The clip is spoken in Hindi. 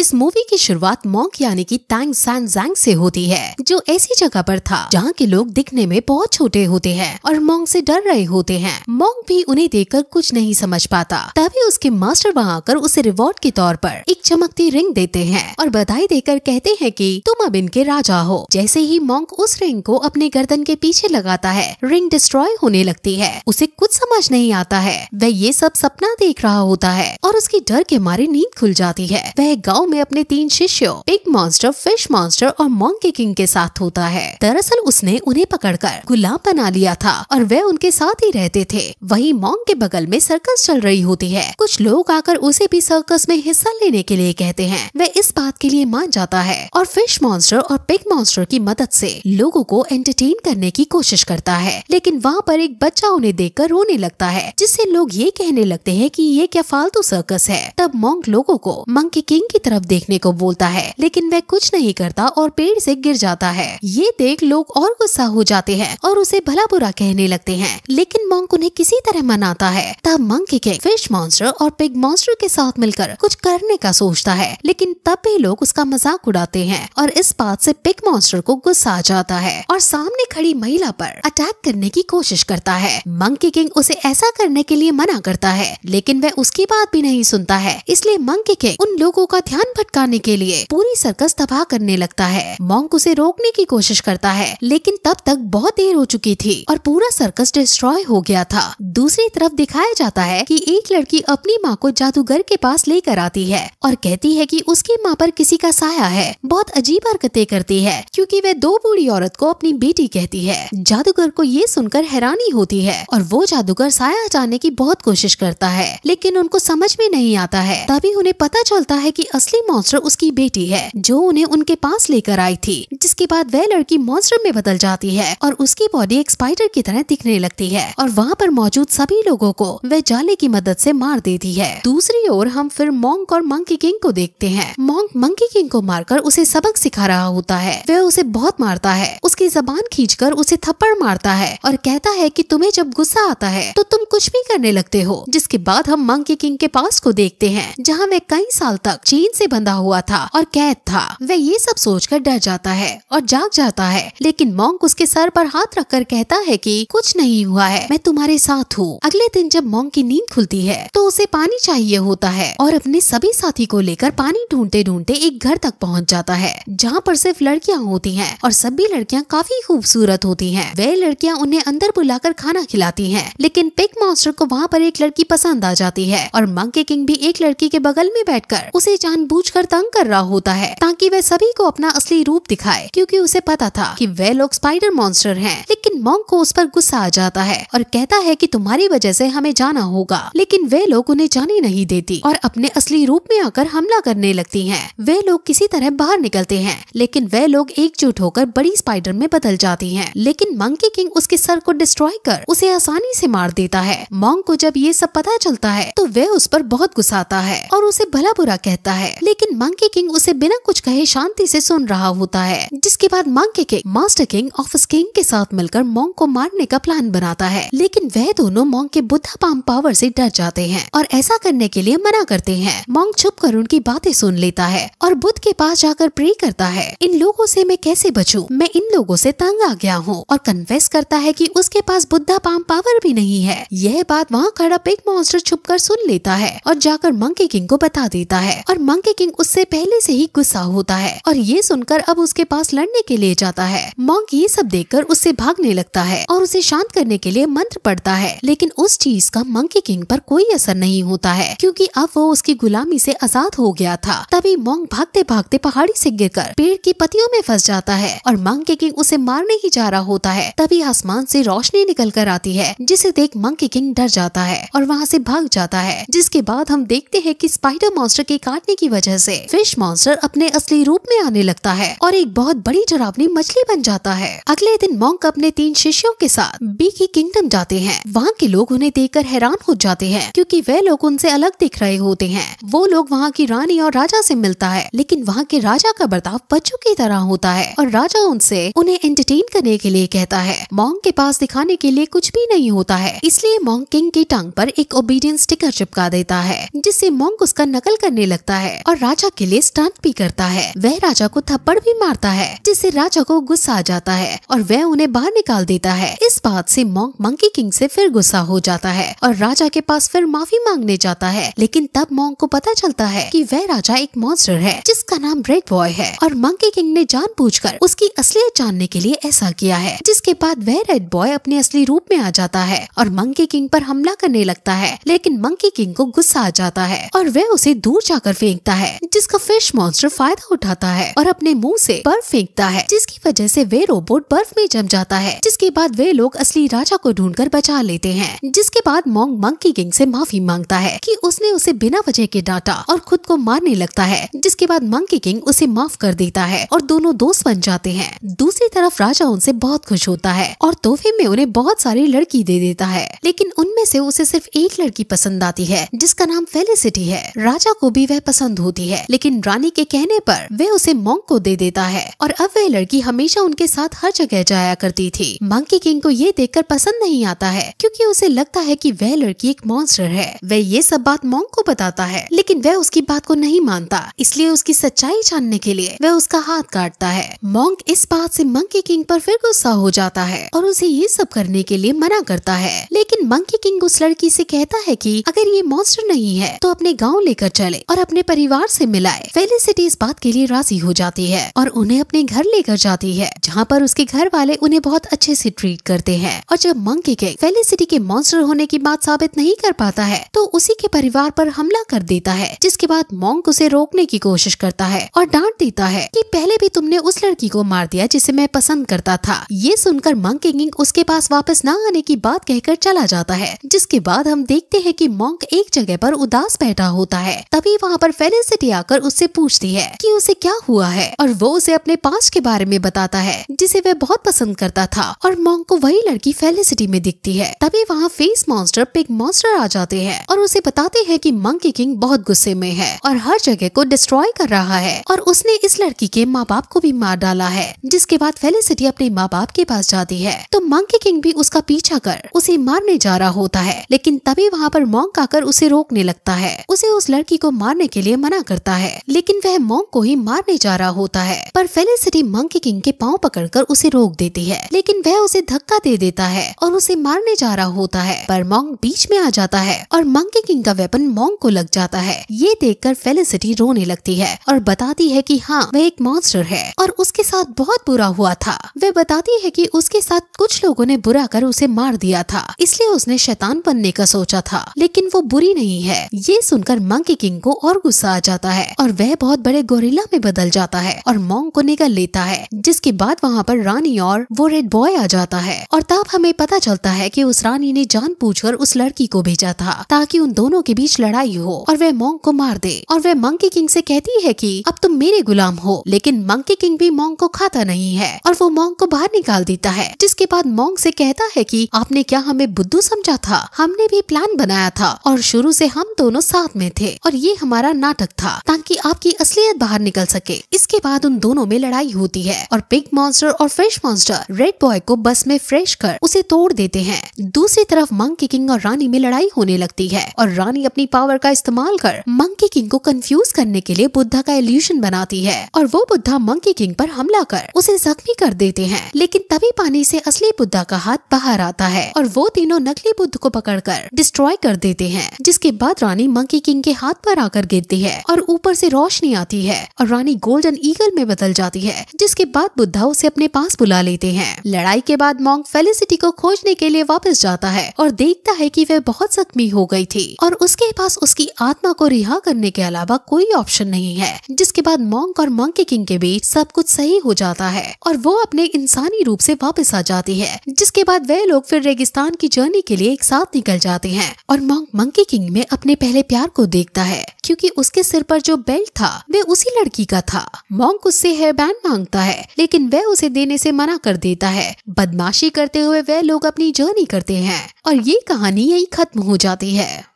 इस मूवी की शुरुआत मॉन्क यानी कि तांग सान ज़ैंग से होती है, जो ऐसी जगह पर था जहाँ के लोग दिखने में बहुत छोटे होते हैं और मॉन्क से डर रहे होते हैं। मॉन्क भी उन्हें देखकर कुछ नहीं समझ पाता। तभी उसके मास्टर वहाँ आकर उसे रिवॉर्ड के तौर पर एक चमकती रिंग देते हैं और बधाई देकर कहते हैं कि तुम अब इनके राजा हो। जैसे ही मॉन्क उस रिंग को अपने गर्दन के पीछे लगाता है, रिंग डिस्ट्रॉय होने लगती है। उसे कुछ समझ नहीं आता है, वह ये सब सपना देख रहा होता है और उसकी डर के मारे नींद खुल जाती है। वह गाँव में अपने 3 शिष्यों पिग मॉन्स्टर, फिश मॉन्स्टर और मॉन्की किंग के साथ होता है। दरअसल उसने उन्हें पकड़कर गुलाम बना लिया था और वे उनके साथ ही रहते थे। वहीं मॉन्क के बगल में सर्कस चल रही होती है। कुछ लोग आकर उसे भी सर्कस में हिस्सा लेने के लिए कहते हैं। वह इस बात के लिए मान जाता है और फिश मॉन्स्टर और पिग मॉन्स्टर की मदद से लोगों को एंटरटेन करने की कोशिश करता है। लेकिन वहाँ पर एक बच्चा उन्हें देखकर रोने लगता है, जिससे लोग ये कहने लगते हैं कि ये क्या फालतू सर्कस है। तब मॉन्क लोगों को मंकी किंग की तरफ देखने को बोलता है, लेकिन वह कुछ नहीं करता और पेड़ से गिर जाता है। ये देख लोग और गुस्सा हो जाते हैं और उसे भला बुरा कहने लगते हैं, लेकिन मॉन्क उन्हें किसी तरह मनाता है। तब मंकी किंग फिश मॉन्स्टर और पिग मॉन्स्टर के साथ मिलकर कुछ करने का सोचता है, लेकिन तब भी लोग उसका मजाक उड़ाते हैं और इस बात से पिग मॉन्स्टर को गुस्सा आ जाता है और सामने खड़ी महिला पर अटैक करने की कोशिश करता है। मंकी किंग उसे ऐसा करने के लिए मना करता है, लेकिन वह उसकी बात भी नहीं सुनता है। इसलिए मंकी किंग उन लोगों का ध्यान भटकाने के लिए पूरी सर्कस तबाह करने लगता है। मॉन्क उसे रोकने की कोशिश करता है, लेकिन तब तक बहुत देर हो चुकी थी और पूरा सर्कस डिस्ट्रॉय हो गया था। दूसरी तरफ दिखाया जाता है कि एक लड़की अपनी माँ को जादूगर के पास लेकर आती है और कहती है कि उसकी माँ पर किसी का साया है। बहुत अजीब हरकतें करती है क्योंकि वह 2 बूढ़ी औरत को अपनी बेटी कहती है। जादूगर को ये सुनकर हैरानी होती है और वो जादूगर साया हटाने की बहुत कोशिश करता है, लेकिन उनको समझ में नहीं आता है। तभी उन्हें पता चलता है कि असली मॉन्स्टर उसकी बेटी है, जो उन्हें उनके पास लेकर आई थी। जिसके बाद वह लड़की मॉन्स्टर में बदल जाती है और उसकी बॉडी एक स्पाइडर की तरह दिखने लगती है और वहाँ पर मौजूद सभी लोगों को वह जाले की मदद से मार देती है। दूसरी ओर हम फिर मॉन्क और मंकी किंग को देखते हैं। मॉन्क मंकी किंग को मारकर उसे सबक सिखा रहा होता है। वह उसे बहुत मारता है, उसकी जबान खींचकर उसे थप्पड़ मारता है और कहता है कि तुम्हें जब गुस्सा आता है तो तुम कुछ भी करने लगते हो। जिसके बाद हम मंकी किंग के पास को देखते हैं, जहाँ वह कई साल तक चेन से बंधा हुआ था और कैद था। वह ये सब सोचकर डर जाता है और जाग जाता है, लेकिन मॉन्क उसके सर पर हाथ रखकर कहता है कि कुछ नहीं हुआ है, मैं तुम्हारे साथ हूँ। अगले दिन जब मॉन्क की नींद खुलती है तो उसे पानी चाहिए होता है और अपने सभी साथी को लेकर पानी ढूंढते ढूंढते एक घर तक पहुँच जाता है, जहाँ पर सिर्फ लड़कियाँ होती हैं और सभी लड़कियाँ काफी खूबसूरत होती हैं। वह लड़कियाँ उन्हें अंदर बुलाकर खाना खिलाती हैं, लेकिन पिग मॉन्स्टर को वहाँ पर एक लड़की पसंद आ जाती है और मंकी किंग भी एक लड़की के बगल में बैठकर उसे जानबूझकर तंग कर रहा होता है ताकि वह सभी को अपना असली रूप दिखाए, क्योंकि उसे पता था कि वे लोग स्पाइडर मॉन्स्टर हैं। लेकिन मॉन्क को उस पर गुस्सा आ जाता है और कहता है कि तुम्हारी वजह से हमें जाना होगा, लेकिन वे लोग उन्हें जाने नहीं देती और अपने असली रूप में आकर हमला करने लगती हैं। वे लोग किसी तरह बाहर निकलते हैं, लेकिन वे लोग एकजुट होकर बड़ी स्पाइडर में बदल जाती हैं। लेकिन मंकी किंग उसके सर को डिस्ट्रॉय कर उसे आसानी से मार देता है। मॉन्क को जब ये सब पता चलता है तो वह उस पर बहुत गुस्साता है और उसे भला बुरा कहता है, लेकिन मंकी किंग उसे बिना कुछ कहे शांति से सुन रहा होता है। जिसके बाद monkey king master king office king के साथ मिलकर मॉन्क को मारने का प्लान बनाता है, लेकिन वह दोनों मॉन्क के बुद्धा पाम पावर से डर जाते हैं और ऐसा करने के लिए मना करते हैं। मॉन्क छुपकर उनकी बातें सुन लेता है और बुद्ध के पास जाकर प्रे करता है, इन लोगों से मैं कैसे बचूं? मैं इन लोगों से तंग आ गया हूँ, और कन्फेस करता है कि उसके पास बुद्धा पाम पावर भी नहीं है। यह बात वहाँ खड़ा पिग मॉन्स्टर छुपकर सुन लेता है और जाकर मंकी किंग को बता देता है और मंकी किंग उससे पहले से ही गुस्सा होता है और ये सुनकर अब उसके पास लड़ने के लिए जाता है। मॉन्क ये सब देखकर उससे भागने लगता है और उसे शांत करने के लिए मंत्र पढ़ता है, लेकिन उस चीज का मंकी किंग पर कोई असर नहीं होता है क्योंकि अब वो उसकी गुलामी से आजाद हो गया था। तभी मॉन्क भागते भागते पहाड़ी से गिरकर पेड़ की पत्तियों में फंस जाता है और मंकी किंग उसे मारने ही जा रहा होता है। तभी आसमान से रोशनी निकल कर आती है, जिसे देख मंकी किंग डर जाता है और वहाँ से भाग जाता है। जिसके बाद हम देखते हैं कि स्पाइडर मॉन्स्टर के काटने की वजह से फिश मॉन्स्टर अपने असली रूप में आने लगता है और एक बहुत बड़ी डरावनी मछली बन जाता है। अगले दिन मॉन्क अपने 3 शिष्यों के साथ बीकी किंगडम जाते हैं। वहाँ के लोग उन्हें देखकर हैरान हो जाते हैं क्योंकि वे लोग उनसे अलग दिख रहे होते हैं। वो लोग वहाँ की रानी और राजा से मिलता है, लेकिन वहाँ के राजा का बर्ताव बच्चों की तरह होता है और राजा उनसे उन्हें एंटरटेन करने के लिए कहता है। मॉन्क के पास दिखाने के लिए कुछ भी नहीं होता है, इसलिए मॉन्क किंग की टांग पर एक ओबीडियंस स्टिकर चिपका देता है, जिससे मॉन्क उसका नकल करने लगता है और राजा के लिए स्टंट भी करता है। वह राजा को थप्पड़ भी मारता है, जिससे राजा को गुस्सा आ जाता है और वह उन्हें बाहर निकाल देता है। इस बात से मॉन्क मंकी किंग से फिर गुस्सा हो जाता है और राजा के पास फिर माफी मांगने जाता है, लेकिन तब मॉन्क को पता चलता है कि वह राजा एक मॉन्स्टर है जिसका नाम रेड बॉय है और मंकी किंग ने जानबूझकर उसकी असलियत जानने के लिए ऐसा किया है। जिसके बाद वह रेड बॉय अपने असली रूप में आ जाता है और मंकी किंग पर हमला करने लगता है, लेकिन मंकी किंग को गुस्सा आ जाता है और वह उसे दूर जाकर फेंकता है, जिसका फिश मॉन्स्टर फायदा उठाता है और अपने मुंह से बर्फ फेंकता है, जिसकी वजह से वे रोबोट बर्फ में जम जाता है। जिसके बाद वे लोग असली राजा को ढूंढकर बचा लेते हैं। जिसके बाद मॉन्क मंकी किंग से माफी मांगता है कि उसने उसे बिना वजह के डांटा और खुद को मारने लगता है। जिसके बाद मंकी किंग उसे माफ कर देता है और दोनों दोस्त बन जाते हैं। दूसरी तरफ राजा उनसे बहुत खुश होता है और तोहफे में उन्हें बहुत सारी लड़की दे देता है, लेकिन उनमें से उसे सिर्फ एक लड़की पसंद आती है जिसका नाम फेलिसिटी है। राजा को भी वह पसंद होती है, लेकिन रानी के कहने पर वह उसे मॉन्क को दे देता है और अब वह लड़की हमेशा उनके साथ हर जगह जाया करती थी। मंकी किंग को ये देखकर पसंद नहीं आता है क्योंकि उसे लगता है कि वह लड़की एक मॉन्स्टर है। वह ये सब बात मॉन्क को बताता है, लेकिन वह उसकी बात को नहीं मानता, इसलिए उसकी सच्चाई जानने के लिए वह उसका हाथ काटता है। मॉन्क इस बात से मंकी किंग पर फिर गुस्सा हो जाता है और उसे ये सब करने के लिए मना करता है, लेकिन मंकी किंग उस लड़की से कहता है कि अगर ये मॉन्स्टर नहीं है तो अपने गाँव लेकर चले और अपने परिवार से मिलाए। फेलिसिटी इस बात के लिए राजी हो जाती है और उन्हें अपने घर लेकर जाती है, जहाँ पर उसके घर वाले उन्हें बहुत अच्छे से ट्रीट करते हैं। और जब मंकी किंग फेलिसिटी के मॉन्स्टर होने की बात साबित नहीं कर पाता है तो उसी के परिवार पर हमला कर देता है। जिसके बाद मॉन्क उसे रोकने की कोशिश करता है और डांट देता है कि पहले भी तुमने उस लड़की को मार दिया जिसे मैं पसंद करता था। ये सुनकर मंकी किंग उसके पास वापस न आने की बात कहकर चला जाता है। जिसके बाद हम देखते हैं कि मॉन्क एक जगह पर उदास बैठा होता है। तभी वहाँ पर फेलिसिटी आकर उससे पूछती है कि उसे क्या हुआ है और वो उसे अपने पास्ट के बारे में बताता है जिसे वह बहुत पसंद करता था और मॉन्क को वही लड़की फेलिसिटी में दिखती है। तभी वहाँ फेस मॉन्स्टर पिग मॉन्स्टर आ जाते हैं और उसे बताते हैं कि मंकी किंग बहुत गुस्से में है और हर जगह को डिस्ट्रॉय कर रहा है और उसने इस लड़की के माँ बाप को भी मार डाला है। जिसके बाद फेलिसिटी अपने माँ बाप के पास जाती है तो मंकी किंग भी उसका पीछा कर उसे मारने जा रहा होता है, लेकिन तभी वहाँ पर मॉन्क आकर उसे रोकने लगता है। उसे उस लड़की को मारने के लिए मना करता है, लेकिन वह मॉन्क को ही मारने जा रहा होता है। पर फेलिसिटी मंकी किंग के पाँव पकड़कर उसे रोक देती है, लेकिन वह उसे धक्का दे देता है और उसे मारने जा रहा होता है। पर मॉन्क बीच में आ जाता है और मंकी किंग का वेपन मॉन्क को लग जाता है। ये देखकर फेलिसिटी रोने लगती है और बताती है कि हाँ, वह एक मॉन्स्टर है और उसके साथ बहुत बुरा हुआ था। वह बताती है कि उसके साथ कुछ लोगों ने बुरा कर उसे मार दिया था, इसलिए उसने शैतान बनने का सोचा था, लेकिन वो बुरी नहीं है। ये सुनकर मंकी किंग को और गुस्सा आ जाता है और वह बहुत बड़े गोरिल्ला में बदल जाता है और मॉन्क को निगल लेता है। जिसके बाद वहाँ पर रानी और वो रेड बॉय आ जाता है और तब हमें पता चलता है कि उस रानी ने जानबूझकर उस लड़की को भेजा था ताकि उन दोनों के बीच लड़ाई हो और वह मॉन्क को मार दे। और वह मंकी किंग से कहती है कि अब तुम मेरे गुलाम हो, लेकिन मंकी किंग भी मॉन्क को खाता नहीं है और वो मॉन्क को बाहर निकाल देता है। जिसके बाद मॉन्क से कहता है कि आपने क्या हमें बुद्धू समझा था? हमने भी प्लान बनाया था और शुरू से हम दोनों साथ में थे और ये हमारा नाटक था ताकि आपकी असलियत बाहर निकल सके। इसके बाद उन दोनों में लड़ाई होती है और पिग मॉन्स्टर और फिश मॉन्स्टर रेड बॉय को बस में फ्रेश कर उसे तोड़ देते हैं। दूसरी तरफ मंकी किंग और रानी में लड़ाई होने लगती है और रानी अपनी पावर का इस्तेमाल कर मंकी किंग को कंफ्यूज करने के लिए बुद्धा का इल्यूशन बनाती है और वो बुद्धा मंकी किंग पर हमला कर उसे जख्मी कर देते हैं। लेकिन तभी पानी से असली बुद्धा का हाथ बाहर आता है और वो तीनों नकली बुद्ध को पकड़कर डिस्ट्रॉय कर देते हैं। जिसके बाद रानी मंकी किंग के हाथ पर आकर गिरती है और ऊपर से रोशनी आती है और रानी गोल्डन ईगल में बदल जाती है। जिसके बाद बुद्धा उसे अपने पास बुला लेते हैं। लड़ाई के बाद मॉन्क फेलिसिटी को खोजने के लिए वापस जाता है और देखता है कि वह बहुत जख्मी हो गई थी और उसके पास उसकी आत्मा को रिहा करने के अलावा कोई ऑप्शन नहीं है। जिसके बाद मॉन्क और मंकी किंग के बीच सब कुछ सही हो जाता है और वो अपने इंसानी रूप से वापस आ जाती है। जिसके बाद वे लोग फिर रेगिस्तान की जर्नी के लिए एक साथ निकल जाते हैं और मॉन्क मंकी किंग में अपने पहले प्यार को देखता है क्योंकि उसके सिर पर जो बेल्ट था वे उसी लड़की का था। मॉन्क उससे हेयर बैंड वरदान मांगता है, लेकिन वह उसे देने से मना कर देता है। बदमाशी करते हुए वह लोग अपनी जर्नी करते हैं और ये कहानी यही खत्म हो जाती है।